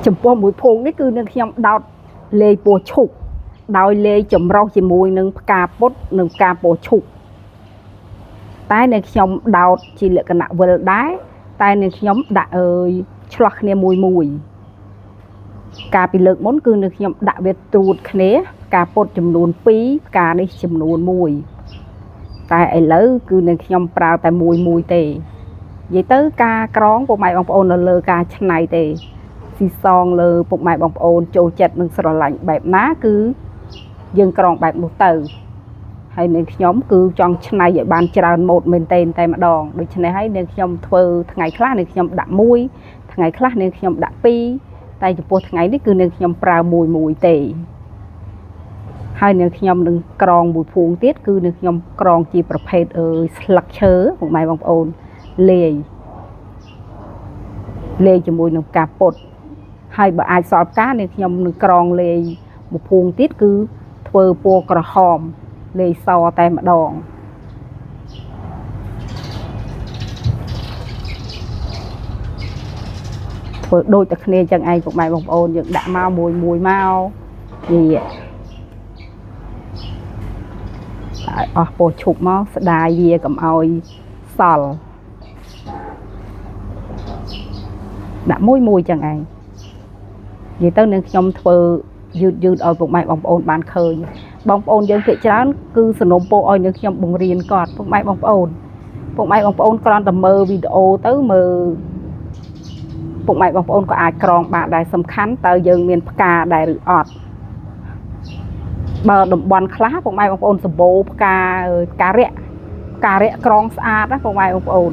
ចំពោះមួយភូងនេះគឺនឹងខ្ញុំដោតលេពណ៌ឈុកដោយលេចម្រុះជាមួយនឹងផ្កាពុតនិងផ្កាពណ៌ឈុកតែនៅខ្ញុំដោតជាលក្ខណៈវិលដែរតែនៅខ្ញុំដាក់ឆ្លោះគ្នាមួយការពីលើកមុនគឺនៅខ្ញុំដាក់វាត្រួតគ្នាផ្កាពុតចំនួន2ផ្កានេះចំនួន1តែឥឡូវគឺនៅខ្ញុំប្រើតែមួយទេនិយាយទៅការក្រងពុកម៉ែបងប្អូននៅលើការច្នៃទេស៊ីសងលើពុកម៉ែបងប្អូនចូលចិត្តនឹងស្រឡាញ់បែបណាគឺយើងក្រងបែបនោះទៅហើយនៅខ្ញុំគឺចង់ច្នៃឲ្យបានច្រើនម៉ូតមែនតែម្ដងដូច្នេះហើយនៅខ្ញុំធ្វើថ្ងៃខ្លះនៅខ្ញុំដាក់1ថ្ងៃខ្លះនៅខ្ញុំដាក់2តែចំពោះថ្ងៃនេះគឺនៅខ្ញុំប្រើមួយទេហើយនៅខ្ញុំនឹងក្រងមួយភួងទៀតគឺនៅខ្ញុំក្រងជាប្រភេទស្លឹកឈើពុកម៉ែបងប្អូនលាយជាមួយនឹងផ្កាពុតហើយបើអាចសល់ផ្កានេះខ្ញុំនឹងក្រងលាយមួយភួងទៀតគឺធ្វើពណ៌ក្រហមលាយសតែម្ដងធ្វើដូចតែគ្នាចឹងឯងពុកម៉ែបងប្អូនយើងដាក់មកមួយមកនិយាយអស់ពណ៌ឈប់មកស្ដាយវាកុំឲ្យសល់ដាក់មួយចឹងឯងនិយាយទៅនឹងខ្ញុំធ្វើយឺតឲ្យពុកម៉ែបងប្អូនបានឃើញបងប្អូនយើងភាគច្រើនគឺសនំពោឲ្យនៅខ្ញុំបង្រៀនគាត់ពុកម៉ែបងប្អូនគ្រាន់តែមើលវីដេអូទៅមើលពុកម៉ែបងប្អូនក៏អាចក្រងបានដែរសំខាន់តើយើងមានផ្កាដែរឬអត់បើតំបន់ខ្លះពុកម៉ែបងប្អូនសម្បូរផ្ការៈក្រងស្អាតណាពុកម៉ែបងប្អូន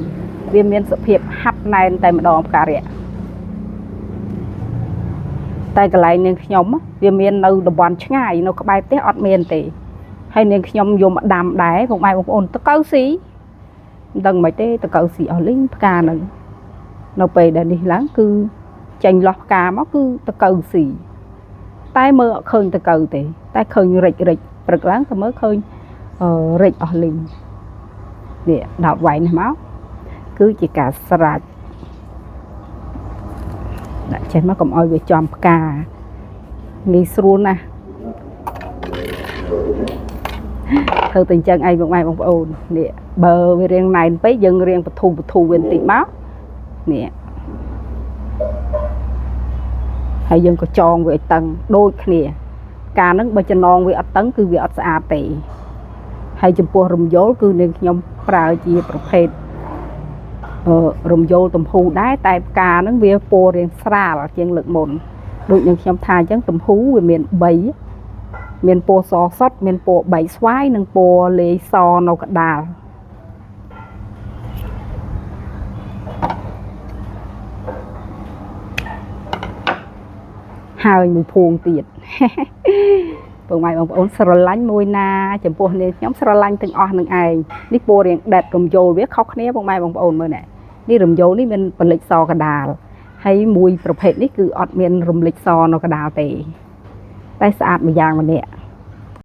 វាមានសភាពហាប់ណែនតែម្ដងផ្ការៈតែកន្លែងនាងខ្ញុំវាមាននៅតំបន់ឆ្ងាយនៅក្បែរផ្ទះអត់មានទេហើយនាងខ្ញុំយកមកដាំដែរពុកម៉ែបងប្អូនតកៅស៊ីមិនដឹងមិនទេតកៅស៊ីអស់លីងផ្កានឹងនៅពេលដែលនេះឡើងគឺចេញលោះផ្កាមកគឺតកៅស៊ីតែមើលអត់ឃើញតកៅទេតែឃើញរិចព្រឹកឡើងទៅមើលឃើញរិចអស់លីងនេះដោតវាយនេះមកគឺជាការស្រាច់ដាក់ចេះមកកុំឲ្យវាចំផ្កាងាយស្រួលណាស់ធ្វើទៅអញ្ចឹងឯងបងប្អូននេះបើវារៀងណែនពេកយើងរៀងបធូវាបន្តិចមកនេះហើយយើងក៏ចងវាឲ្យតឹងដូចគ្នាការហ្នឹងបើចំណងវាអត់តឹងគឺវាអត់ស្អាតទេហើយចំពោះរំយោលគឺនាងខ្ញុំប្រើជាប្រភេទរំយោលទំហូរដែរតែផ្កាហ្នឹងវាពណ៌រាងស្រាលជាងលើកមុនដូចនឹងខ្ញុំថាអញ្ចឹងទំហូរវាមាន3មានពណ៌សសុទ្ធមានពណ៌3ស្វាយនិងពណ៌លាយសនៅកដាលហើយមួយភួងទៀតបងប្អូនស្រឡាញ់មួយណាចំពោះនេះខ្ញុំស្រឡាញ់ទាំងអស់នឹងឯងនេះពណ៌រាងដិតរំយោលវាខុសគ្នាបងប្អូនមើលនេះរំយោលនេះមានបលិចសកដាលហើយមួយប្រភេទនេះគឺអត់មានរំលេចសនៅកដាលទេតែស្អាតម្យ៉ាងម្នាក់